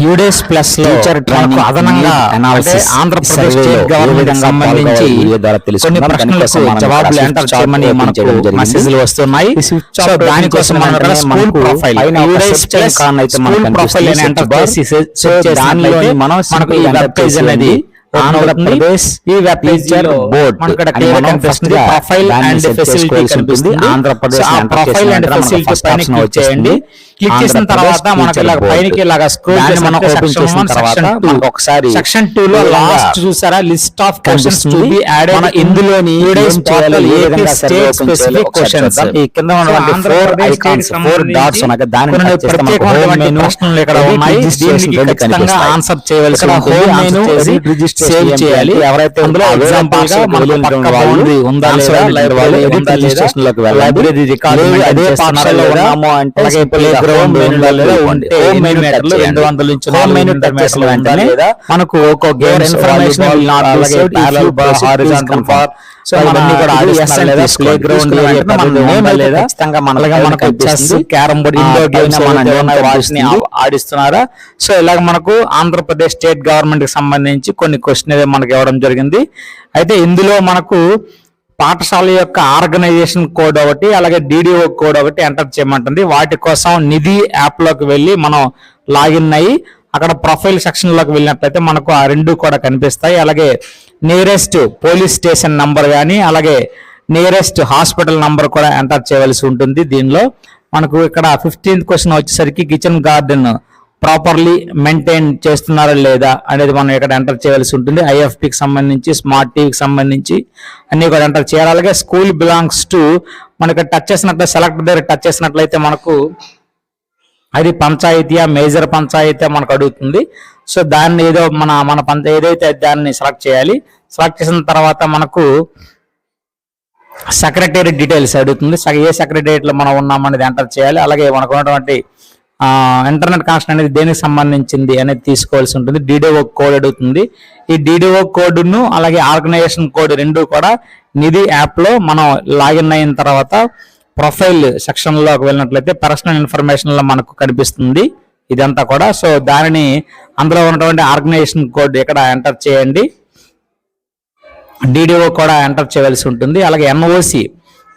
UDISE plus లో మనకు అదనంగా ఆంధ్రప్రదేశ్ స్టేట్ గవర్నమెంట్ సంబంధించి కొన్ని ప్రశ్నలకు జవాబులు ఎంటర్ చేయమని మనకు మెసేజ్లు వస్తున్నాయి. సో దానికోసం మనం school profile UDISE plus school profile అని ఎంటర్ చేసి మనకు ఈ వెబ్ పేజ్ అనేది ఆంధ్రప్రదేశ్ ఈ web page board profile and facility కనిపిస్తుంది. ఆంధ్రప్రదేశ్ ప్రొఫైల్ అండ్ ఫెసిలిటీ పైన క్లిక్ చేయండి. క్లిక్ చేసిన తర్వాత మనకి ఇలా పైనకి ఇలాగా స్క్రోల్ చేసి మనం ఓపెన్ చేసిన తర్వాత మనకు ఒకసారి సెక్షన్ 2 లో లాస్ట్ చూసారా list of questions to be added. మన ఇందులోని యూడేస్ పోర్టల్ ఏ విధంగా స్టేట్ స్పెసిఫిక్ క్వశ్చన్స్ ఈ కింద ఉన్నటువంటి 4 ఐకాన్స్ 4 డాట్స్ ఉన్నాయి. దానిని ప్రత్యేకమైన ప్రశ్నలు ఇక్కడ ఉన్నాయి. దీనికి ఖచ్చితంగా ఆన్సర్ చేయవలసి ఉంటుంది. సేవ్ చేయాలి. ఎవరైతే అందులో ఎగ్జాంపుల్ గా మనకు పక్క బౌండరీ ఉందా లేదా రిజిస్ట్రేషన్ లోకి వెళ్ళాలి. లైబ్రరీ రికార్డు అదే పాఠశాలలో ఉన్నాము అంటే ప్లే గ్రౌండ్ ఉందా లేదా ఉంటే హోమ్ మెనూ టచ్ 200 నుంచి 400 మెనూ టచ్ చేసిన వెంటనే మనకు ఒక game information will not be saved parallel bar horizontal bar. So ఇవన్నీ కూడా ఆడిస్తున్నారు లేదా ప్లే గ్రౌండ్ ఏరియా లేదా ఖచ్చితంగా మనకు chess carrom board indoor games మన వాటిని ఆడిస్తున్నారా. సో ఇలాగ మనకు ఆంధ్రప్రదేశ్ స్టేట్ గవర్నమెంట్ కి సంబంధించి కొన్ని క్వశ్చన్ మనకి ఇవ్వడం జరిగింది. అయితే ఇందులో మనకు పాఠశాల యొక్క ఆర్గనైజేషన్ కోడ్ ఒకటి అలాగే డిడిఓ కోడ్ ఒకటి ఎంటర్ చేయమంటుంది. వాటి కోసం నిధి యాప్ లోకి వెళ్ళి మనం లాగిన్ అయ్యి అక్కడ ప్రొఫైల్ సెక్షన్ లోకి వెళ్ళినట్లయితే మనకు ఆ రెండు కూడా కనిపిస్తాయి. అలాగే నియరెస్ట్ పోలీస్ స్టేషన్ నంబర్ కానీ అలాగే నియరెస్ట్ హాస్పిటల్ నంబర్ కూడా ఎంటర్ చేయవలసి ఉంటుంది. దీనిలో మనకు ఇక్కడ 15th క్వశ్చన్ వచ్చేసరికి కిచెన్ గార్డెన్ ప్రాపర్లీ మెయింటైన్ చేస్తున్నారా లేదా అనేది మనం ఇక్కడ ఎంటర్ చేయవలసి ఉంటుంది. ఐఎఫ్పికి సంబంధించి స్మార్ట్ టీవీకి సంబంధించి అన్ని కూడా ఎంటర్ చేయాలి. అలాగే స్కూల్ బిలాంగ్స్ టు మనకి టచ్ చేసినట్లయితే సెలెక్ట్ దగ్గర టచ్ చేసినట్లయితే మనకు అది పంచాయతీయా మేజర్ పంచాయతీ మనకు అడుగుతుంది. సో దాన్ని ఏదో మన ఏదైతే దాన్ని సెలెక్ట్ చేయాలి. సెలెక్ట్ చేసిన తర్వాత మనకు సెక్రటరీ డీటెయిల్స్ అడుగుతుంది. ఏ సెక్రటరియట్ లో మనం ఉన్నామనేది ఎంటర్ చేయాలి. అలాగే మనకు ఉన్నటువంటి ఇంటర్నెట్ కనెక్షన్ అనేది దేనికి సంబంధించింది అనేది తీసుకోవాల్సి ఉంటుంది. డిడిఓ కోడ్ అడుగుతుంది. ఈ డిడిఓ కోడ్ను అలాగే ఆర్గనైజేషన్ కోడ్ రెండు కూడా నిధి యాప్ లో మనం లాగిన్ అయిన తర్వాత ప్రొఫైల్ సెక్షన్ లోకి వెళ్ళినట్లయితే పర్సనల్ ఇన్ఫర్మేషన్ లో మనకు కనిపిస్తుంది ఇదంతా కూడా. సో దానిని అందులో ఉన్నటువంటి ఆర్గనైజేషన్ కోడ్ ఇక్కడ ఎంటర్ చేయండి. డిడిఓ కూడా ఎంటర్ చేయవలసి ఉంటుంది. అలాగే ఎన్ఓసి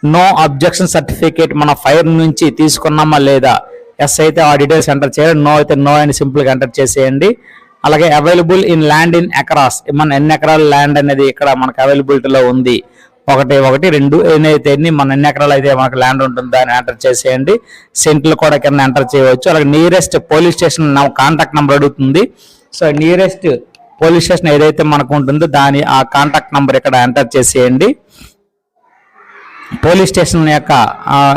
నో అబ్జెక్షన్ సర్టిఫికేట్ మన ఫైర్ నుంచి తీసుకున్నామా లేదా, ఎస్ అయితే ఆ డీటెయిల్స్ ఎంటర్ చేయండి, నో అయితే నో అని సింపుల్ గా ఎంటర్ చేసేయండి. అలాగే available in land in acres మన ఎన్ని ఎకరాల ల్యాండ్ అనేది ఇక్కడ మనకు అవైలబిలిటీలో ఉంది 1 1 2 ఏదైతే మన ఎన్ని ఎకరాలు అయితే మనకు ల్యాండ్ ఉంటుందో దాన్ని ఎంటర్ చేసేయండి. సెంట్లు కూడా కింద ఎంటర్ చేయవచ్చు. అలాగే nearest police station contact number అడుగుతుంది. సో నియరెస్ట్ పోలీస్ స్టేషన్ ఏదైతే మనకు ఉంటుందో దాని ఆ కాంటాక్ట్ నెంబర్ ఇక్కడ ఎంటర్ చేసేయండి. పోలీస్ స్టేషన్ యొక్క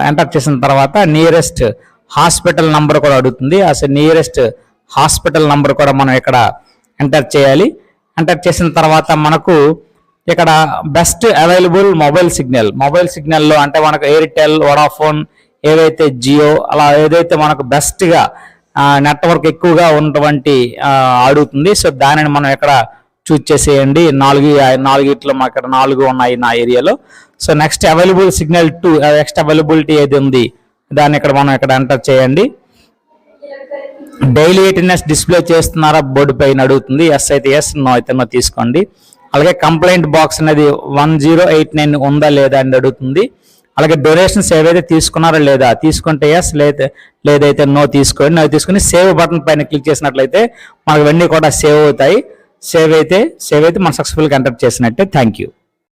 ఎంటర్ చేసిన తర్వాత నియరెస్ట్ హాస్పిటల్ నంబర్ కూడా అడుగుతుంది. అసలు నియరెస్ట్ హాస్పిటల్ నంబర్ కూడా మనం ఇక్కడ ఎంటర్ చేయాలి. ఎంటర్ చేసిన తర్వాత మనకు ఇక్కడ బెస్ట్ అవైలబుల్ మొబైల్ సిగ్నల్లో అంటే మనకు ఎయిర్టెల్ వోడాఫోన్ ఏవైతే జియో అలా ఏదైతే మనకు బెస్ట్ గా నెట్వర్క్ ఎక్కువగా ఉన్నటువంటి అడుగుతుంది. సో దానిని మనం ఇక్కడ చూస్ చేసేయండి. 4 మాకు ఇక్కడ 4 ఉన్నాయి నా ఏరియాలో. So next available signal 2 next availability ఏది ఉంది దాన్ని ఇక్కడ మనం ఇక్కడ ఎంటర్ చేయండి. డైలీ అటెండెన్స్ డిస్ప్లే చేస్తున్నారా బోర్డు పైన అడుగుతుంది. ఎస్ అయితే ఎస్, నో అయితే నో తీసుకోండి. అలాగే కంప్లైంట్ బాక్స్ అనేది 1089 ఉందా లేదా అని అడుగుతుంది. అలాగే డొనేషన్స్ ఏవైతే తీసుకున్నారో లేదా తీసుకుంటే ఎస్, లేదైతే నో తీసుకోండి. నో తీసుకుని సేవ్ బటన్ పైన క్లిక్ చేసినట్లయితే మనకు ఇవన్నీ కూడా సేవ్ అవుతాయి. సేవ్ అయితే మనం సక్సెస్ఫుల్గా ఎంటర్ చేసినట్టే. Thank you.